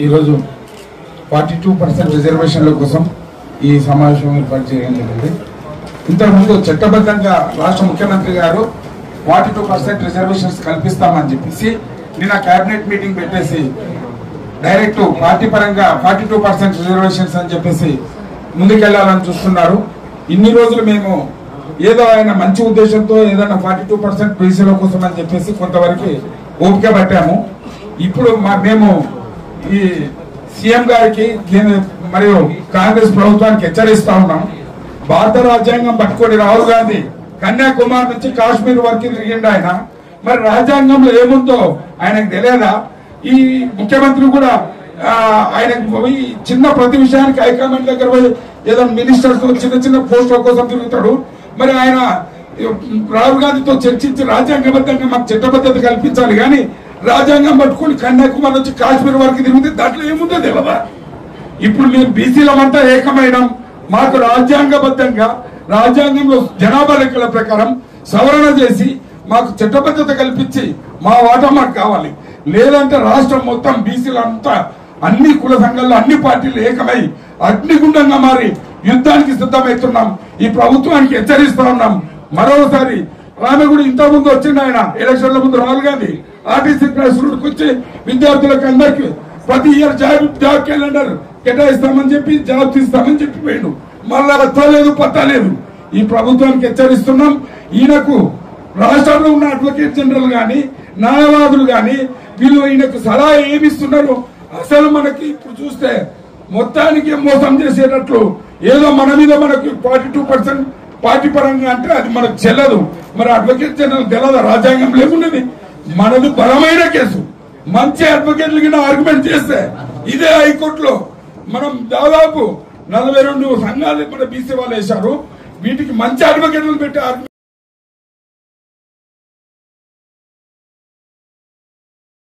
ఈరోజు 42% రిజర్వేషన్ల కోసం ఈ సమావేశం ఏర్పాటు చేయడం జరిగింది. ఇంతకుముందు చట్టబద్ధంగా రాష్ట్ర ముఖ్యమంత్రి గారు 42% రిజర్వేషన్స్ కల్పిస్తామని చెప్పేసి నిన్న కేబినెట్ మీటింగ్ పెట్టేసి డైరెక్ట్ పార్టీ పరంగా 42% రిజర్వేషన్స్ అని చెప్పేసి ముందుకెళ్లాలని చూస్తున్నారు. ఇన్ని రోజులు మేము ఏదో ఆయన మంచి ఉద్దేశంతో ఏదైనా 42% బీసీల కోసం అని చెప్పేసి కొంతవరకు ఓపిక పట్టాము. ఇప్పుడు మేము ఈ సీఎం గారికి మరియు కాంగ్రెస్ ప్రభుత్వానికి హెచ్చరిస్తా ఉన్నాం. భారత రాజ్యాంగం పట్టుకొని రాహుల్ గాంధీ కన్యాకుమారి నుంచి కాశ్మీర్ వరకు తిరిగిండు ఆయన. మరి రాజ్యాంగంలో ఏముందో ఆయనకు తెలియదా? ఈ ముఖ్యమంత్రి కూడా ఆయనకు పోయి చిన్న ప్రతి విషయానికి హైకమాండ్ దగ్గర పోయి ఏదో మినిస్టర్స్ చిన్న చిన్న పోస్టుల కోసం తిరుగుతాడు. మరి ఆయన రాహుల్ గాంధీతో చర్చించి రాజ్యాంగబద్ధంగా మాకు చట్టబద్ధత కల్పించాలి, కానీ రాజ్యాంగం పట్టుకుని కన్యాకుమారి నుంచి కాశ్మీర్ వరకు తిరిగితే దాంట్లో ఏముందో తెలియదా? ఇప్పుడు మేము బీసీలమంతా ఏకమైనాం. మాకు రాజ్యాంగబద్ధంగా రాజ్యాంగంలో జనాభా లెక్కల ప్రకారం సవరణ చేసి మాకు చట్టబద్ధత కల్పించి మా వాటా మాకు కావాలి. లేదంటే రాష్ట్రం మొత్తం బీసీలంతా అన్ని కుల సంఘాల్లో అన్ని పార్టీలు ఏకమై అగ్నిగుండంగా మారి యుద్ధానికి సిద్ధమవుతున్నాం. ఈ ప్రభుత్వానికి హెచ్చరిస్తా ఉన్నాం. మరోసారి ఆమె కూడా ఇంత ముందు వచ్చింది ఆయన ఎలక్షన్ల ముందు రాహుల్ గాంధీ ఆర్టీసీ క్లాస్ రూట్కి వచ్చి విద్యార్థులకు అందరికి ప్రతి ఇయర్ జాబ్ క్యాలెండర్ కేటాయిస్తామని చెప్పి జాబ్ తీస్తామని చెప్పి పోయిండు. మళ్ళా రచ్చలేదు పట్టలేదు. ఈ ప్రభుత్వానికి హెచ్చరిస్తున్నాం. ఈయనకు రాష్ట్రంలో ఉన్న అడ్వకేట్ జనరల్ గాని న్యాయవాదులు గాని వీళ్ళు ఈయనకు సలహా ఏమిస్తున్నారు? అసలు మనకి ఇప్పుడు చూస్తే మొత్తానికి మోసం చేసేటట్లు ఏదో మన మీద మనకు 42% పార్టీ పరంగా అంటే అది మనకు చెల్లదు. మరి అడ్వకేట్ జనరల్ తెలదా? రాజ్యాంగం లేకున్నది. మనది బలమైన కేసు. మంచి అడ్వకేట్లు కింద ఆర్గ్యుమెంట్ చేస్తే ఇదే హైకోర్టులో మనం దాదాపు 42 సంఘాలు మన బీసీ వాళ్ళు వేశారు. వీటికి మంచి అడ్వకేట్లు పెట్టి